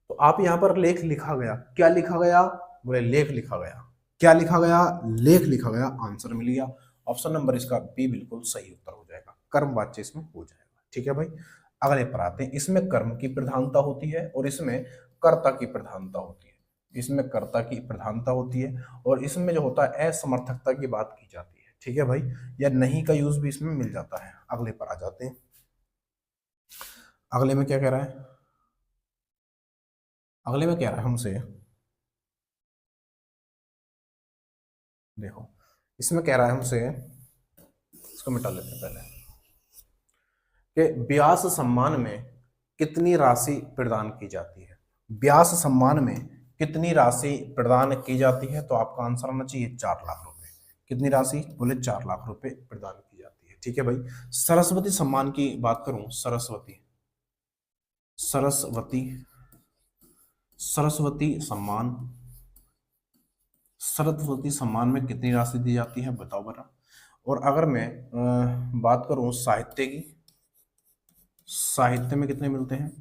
तो आप यहां पर लेख लिखा गया, क्या लिखा गया, बोले लेख लिखा गया, क्या लिखा गया, लेख लिखा गया, आंसर मिल गया। ऑप्शन नंबर इसका बी बिल्कुल सही उत्तर हो जाएगा, कर्मवाच्य इसमें हो जाएगा। ठीक है भाई, अगले पर आते हैं। इसमें कर्म की प्रधानता होती है और इसमें कर्ता की प्रधानता होती है। इसमें कर्ता की प्रधानता होती है और इसमें जो होता है असमर्थकता की बात की जाती है। ठीक है भाई, या नहीं का यूज भी इसमें मिल जाता है। अगले पर आ जाते हैं। अगले में क्या कह रहा है, अगले में कह रहा है हमसे, देखो इसमें कह रहा है हमसे, इसको मिटा लेते हैं पहले, कि ब्यास सम्मान में कितनी राशि प्रदान की जाती है। ब्यास सम्मान में कितनी राशि प्रदान की जाती है, तो आपका आंसर आना चाहिए 4 लाख रुपए। कितनी राशि, बोले 4 लाख रुपए प्रदान की जाती है। ठीक है भाई, सरस्वती सम्मान की बात करूं, सरस्वती, सरस्वती, सरस्वती सम्मान, सरस्वती सम्मान में कितनी राशि दी जाती है, बताओ बरा। और अगर मैं बात करूं साहित्य की, साहित्य में कितने मिलते हैं,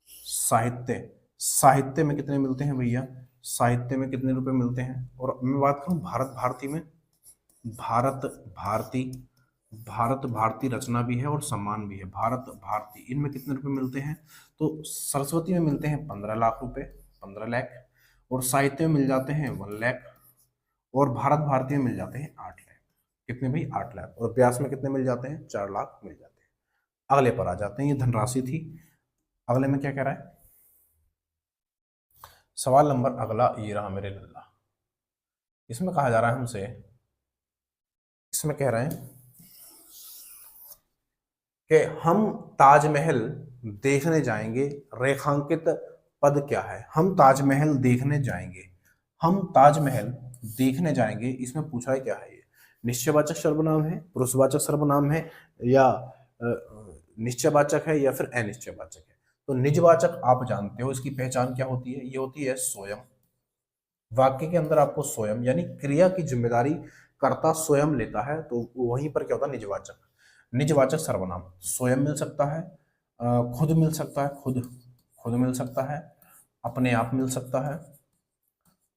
साहित्य, साहित्य में कितने मिलते हैं भैया, साहित्य में कितने रुपए मिलते हैं। और मैं बात करूं भारत भारती में, भारत भारती, भारत भारती रचना भी है और सम्मान भी है, भारत भारती, इनमें कितने रुपए मिलते हैं, तो सरस्वती में मिलते हैं 15 लाख रुपए, 15 लाख। और साहित्य में मिल जाते हैं 1 लाख। और भारत भारती में मिल जाते हैं 8 लाख। कितने भाई, 8 लाख। और व्यास में कितने मिल जाते हैं, 4 लाख मिल जाते हैं। अगले पर आ जाते हैं, ये धनराशि थी। अगले में क्या कह रहा है, सवाल नंबर अगला ये रहा मेरे लल्ला। इसमें कहा जा रहा है हमसे, इसमें कह रहे हैं कि हम ताजमहल देखने जाएंगे, रेखांकित पद क्या है। हम ताजमहल देखने जाएंगे, हम ताजमहल देखने जाएंगे, इसमें पूछा है क्या है, ये निश्चयवाचक सर्वनाम है, पुरुषवाचक सर्वनाम है, या निश्चयवाचक है, या फिर अनिश्चयवाचक है। तो निजवाचक आप जानते हो, इसकी पहचान क्या होती है, ये होती है स्वयं। वाक्य के अंदर आपको स्वयं यानी क्रिया की जिम्मेदारी कर्ता स्वयं लेता है, तो वहीं पर क्या होता है, निजवाचक। निजवाचक सर्वनाम स्वयं मिल सकता है, खुद मिल सकता है, खुद, खुद मिल सकता है, अपने आप मिल सकता है,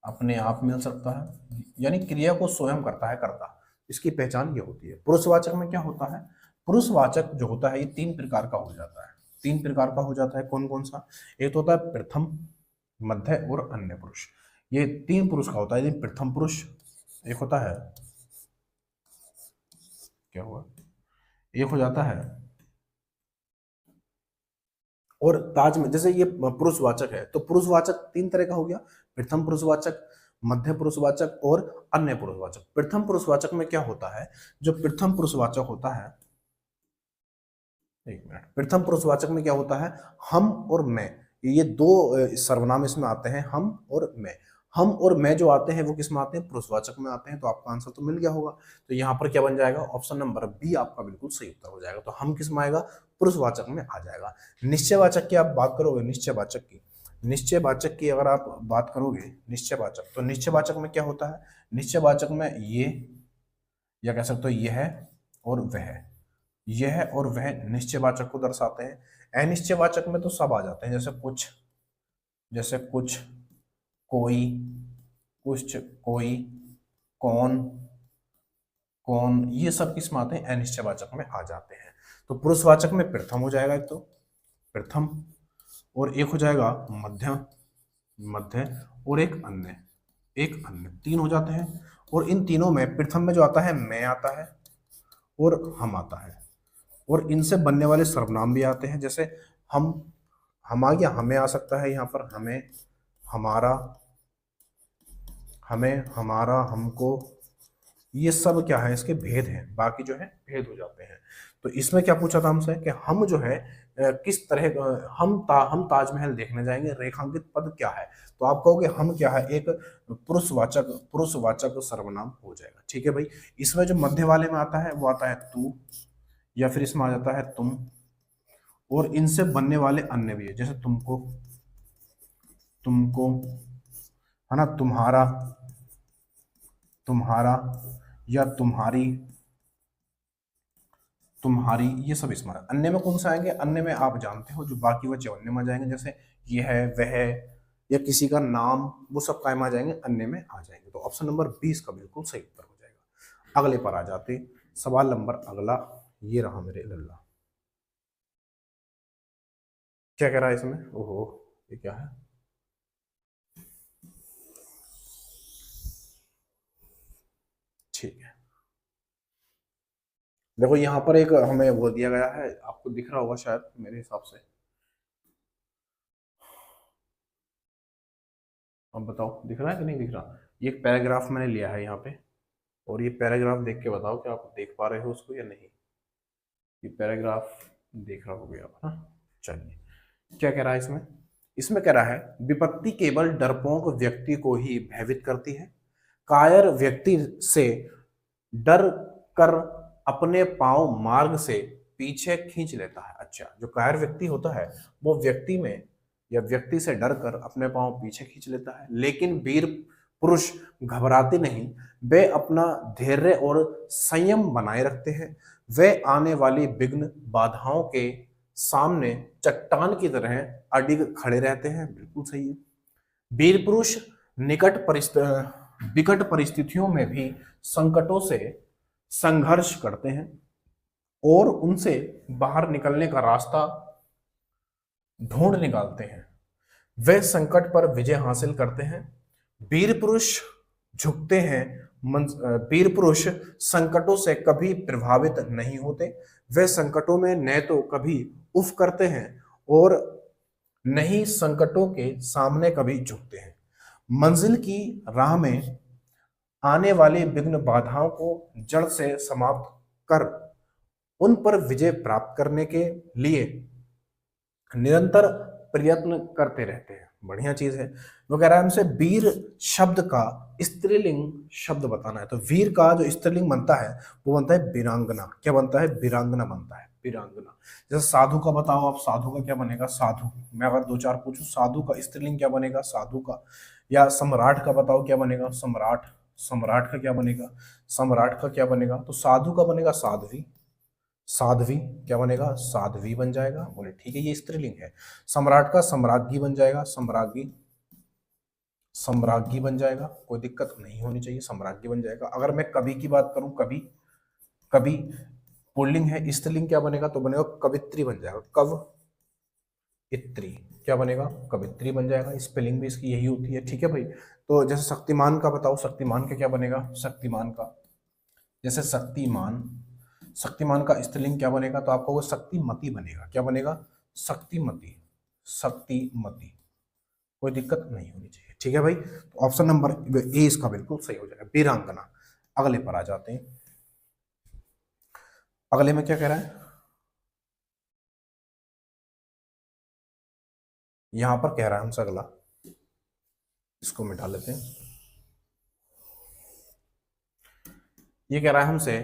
अपने आप मिल सकता है, यानी क्रिया को स्वयं करता है कर्ता। इसकी पहचान ये होती है। पुरुषवाचक में क्या होता है, पुरुषवाचक जो होता है ये 3 प्रकार का हो जाता है। 3 प्रकार का हो जाता है, कौन कौन सा, एक तो होता है प्रथम, मध्य और अन्य पुरुष। ये 3 पुरुष का होता है। प्रथम पुरुष एक होता है, क्या हुआ, एक हो जाता है, और ताज में जैसे ये पुरुषवाचक है, तो पुरुषवाचक 3 तरह का हो गया, प्रथम पुरुषवाचक, मध्य पुरुषवाचक और अन्य पुरुषवाचक। प्रथम पुरुषवाचक में क्या होता है, जो प्रथम पुरुषवाचक होता है, एक मिनट, प्रथम पुरुषवाचक में क्या होता है, हम और मैं, ये 2 सर्वनाम इसमें आते हैं, हम और मैं। हम और मैं जो आते हैं वो किस में आते हैं, पुरुषवाचक में आते हैं। तो आपका आंसर तो मिल गया होगा। तो यहाँ पर क्या बन जाएगा, ऑप्शन नंबर बी आपका बिल्कुल सही उत्तर हो जाएगा। तो हम किस में आएगा, पुरुषवाचक में आ जाएगा। निश्चयवाचक की आप बात करोगे, निश्चयवाचक की, निश्चयवाचक की अगर आप बात करोगे, निश्चयवाचक, तो निश्चयवाचक में क्या होता है, निश्चयवाचक में ये, या कह सकते हो यह और वह, यह और वह निश्चयवाचक को दर्शाते हैं। अनिश्चयवाचक में तो सब आ जाते हैं, जैसे कुछ, जैसे कुछ, कोई, कुछ, कोई, कौन, कौन, ये सब किस में आते हैं, अनिश्चयवाचक में आ जाते हैं। तो पुरुषवाचक में प्रथम हो जाएगा, एक तो प्रथम, और एक हो जाएगा मध्य, मध्य, और एक अन्य, एक अन्य, तीन हो जाते हैं। और इन तीनों में प्रथम में जो आता है मैं आता है और हम आता है, और इनसे बनने वाले सर्वनाम भी आते हैं, जैसे हम आ गया, हमें आ सकता है यहाँ पर, हमें, हमारा, हमें, हमारा, हमको, ये सब क्या है, इसके भेद हैं, बाकी जो है भेद हो जाते हैं। तो इसमें क्या पूछा था हमसे कि हम जो है किस तरह हम ताजमहल देखने जाएंगे, रेखांकित पद क्या है। तो आप कहोगे हम क्या है, एक पुरुषवाचक सर्वनाम हो जाएगा। ठीक है भाई। इसमें जो मध्य वाले में आता है वो आता है तू, या फिर इसमें आ जाता है तुम, और इनसे बनने वाले अन्य भी है, जैसे तुमको, तुमको, है ना, तुम्हारा, तुम्हारा, या तुम्हारी, तुम्हारी, ये सब इसमें। अन्य में कौन सा आएंगे, अन्य में आप जानते हो जो बाकी बचे अन्य में आ जाएंगे, जैसे ये है, वह, या किसी का नाम, वो सब काय में आ जाएंगे, अन्य में आ जाएंगे। तो ऑप्शन नंबर 20 का बिल्कुल सही उत्तर हो जाएगा। अगले पर आ जाते, सवाल नंबर अगला, ये रहा मेरे लल्ला। क्या कह रहा है इसमें, ओहो ये क्या है, ठीक है। देखो यहाँ पर एक हमें वो दिया गया है, आपको दिख रहा होगा शायद मेरे हिसाब से, अब बताओ दिख रहा है कि नहीं दिख रहा। ये एक पैराग्राफ मैंने लिया है यहाँ पे, और ये पैराग्राफ देख के बताओ कि आप देख पा रहे हो उसको या नहीं। ये पैराग्राफ देख रहा होगे आप, हाँ। चलिए क्या कह रहा है इसमें, इसमें कह रहा है विपत्ति केवल डरपोक व्यक्ति को ही भयभीत करती है, कायर व्यक्ति से डर कर अपने पांव मार्ग से पीछे खींच लेता है। अच्छा, जो कायर व्यक्ति होता है वो व्यक्ति में या व्यक्ति से डर कर अपने पांव पीछे खींच लेता है, लेकिन वीर पुरुष घबराते नहीं, वे अपना धैर्य और संयम बनाए रखते हैं, वे आने वाली विघ्न बाधाओं के सामने चट्टान की तरह अडिग खड़े रहते हैं। बिल्कुल सही है। वीर पुरुष विकट परिस्थितियों में भी संकटों से संघर्ष करते हैं और उनसे बाहर निकलने का रास्ता ढूंढ निकालते हैं, वे संकट पर विजय हासिल करते हैं। वीर पुरुष झुकते हैं, वीर पुरुष संकटों से कभी प्रभावित नहीं होते, वे संकटों में न तो कभी उफ करते हैं और न ही संकटों के सामने कभी झुकते हैं। मंजिल की राह में आने वाली विघ्न बाधाओं को जड़ से समाप्त कर उन पर विजय प्राप्त करने के लिए निरंतर प्रयत्न करते रहते हैं। बढ़िया चीज है। वो कह रहा है हमसे वीर शब्द का स्त्रीलिंग शब्द बताना है। तो वीर का जो स्त्रीलिंग बनता है वो बनता है वीरांगना। क्या बनता है, वीरांगना बनता है, वीरांगना। जैसे साधु का बताओ आप, साधु का क्या बनेगा, साधु। मैं अगर दो चार पूछूं साधु का स्त्रीलिंग क्या बनेगा, साधु का। या सम्राट का बताओ क्या बनेगा, सम्राट। सम्राट का क्या बनेगा, सम्राट का क्या बनेगा। तो साधु का बनेगा साध्वी, साध्वी क्या बनेगा, साध्वी बन जाएगा। बोले ठीक है, ये स्त्रीलिंग है। सम्राट का सम्राज्ञी बन जाएगा, सम्राज्ञी, सम्राज्ञी बन जाएगा, कोई दिक्कत नहीं होनी चाहिए, सम्राज्ञी बन जाएगा। अगर मैं कवि की बात करूं, कवि, कवि पुल्लिंग है, स्त्रीलिंग क्या बनेगा, तो बनेगा कवित्री बन जाएगा, कव इत्री क्या बनेगा, कवित्री बन जाएगा। स्पेलिंग भी इसकी यही होती है। ठीक है भाई। तो जैसे शक्तिमान का बताओ, शक्तिमान का क्या बनेगा, शक्तिमान का, जैसे शक्तिमान, शक्तिमान का स्त्रीलिंग क्या बनेगा, तो आपको वो शक्तिमती बनेगा। क्या बनेगा, शक्तिमती, शक्तिमती, कोई दिक्कत नहीं होनी चाहिए। ठीक है भाई। तो ऑप्शन नंबर ए इसका बिल्कुल सही हो जाएगा, वीरांगना। अगले पर आ जाते हैं। अगले में क्या कह रहा है, यहां पर कह रहा है हमसे अगला, इसको मिटा लेते हैं। ये कह रहा है हमसे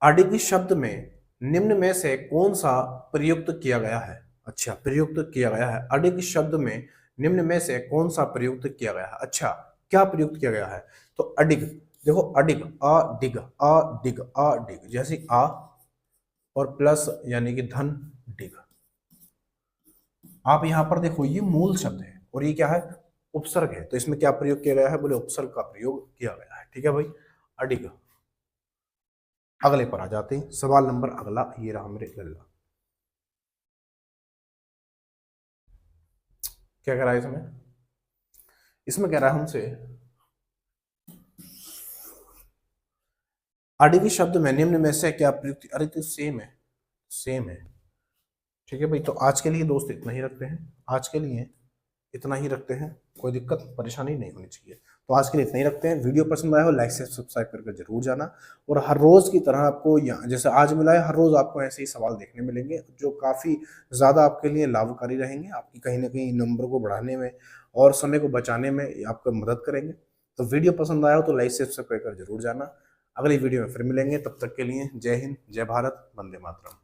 अडिग शब्द में निम्न में से कौन सा प्रयुक्त किया गया है। अच्छा, प्रयुक्त किया गया है। अडिग शब्द में निम्न में से कौन सा प्रयुक्त किया गया है। अच्छा, क्या प्रयुक्त किया गया है, तो अडिग। देखो अडिग, अडिग, अडिग, अडिग, जैसे आ और प्लस यानी कि धन, डिग। आप यहां पर देखो ये मूल शब्द है और ये क्या है, उपसर्ग है। तो इसमें क्या प्रयोग किया गया है, बोले उपसर्ग का प्रयोग किया गया है। ठीक है भाई। अडिग, अगले पर आ जाते हैं, सवाल नंबर अगला ये रहा मेरे लल्ला। क्या कह रहा है इसमें? इसमें कह रहा है हमसे आगे शब्द में निम्न में से क्या प्रयुक्त, अरे तो सेम है, सेम है। ठीक है भाई, तो आज के लिए दोस्त इतना ही रखते हैं, आज के लिए इतना ही रखते हैं, कोई दिक्कत परेशानी नहीं होनी चाहिए। तो आज के लिए इतना ही रखते हैं। वीडियो पसंद आया हो लाइक से सब्सक्राइब करके जरूर जाना, और हर रोज की तरह आपको यहाँ जैसे आज मिला है, हर रोज आपको ऐसे ही सवाल देखने मिलेंगे जो काफी ज्यादा आपके लिए लाभकारी रहेंगे, आपकी कहीं ना कहीं नंबर को बढ़ाने में और समय को बचाने में आपको मदद करेंगे। तो वीडियो पसंद आया हो तो लाइक से सब्सक्राइब कर जरूर जाना। अगली वीडियो में फिर मिलेंगे, तब तक के लिए जय हिंद, जय भारत, वंदे मातरम।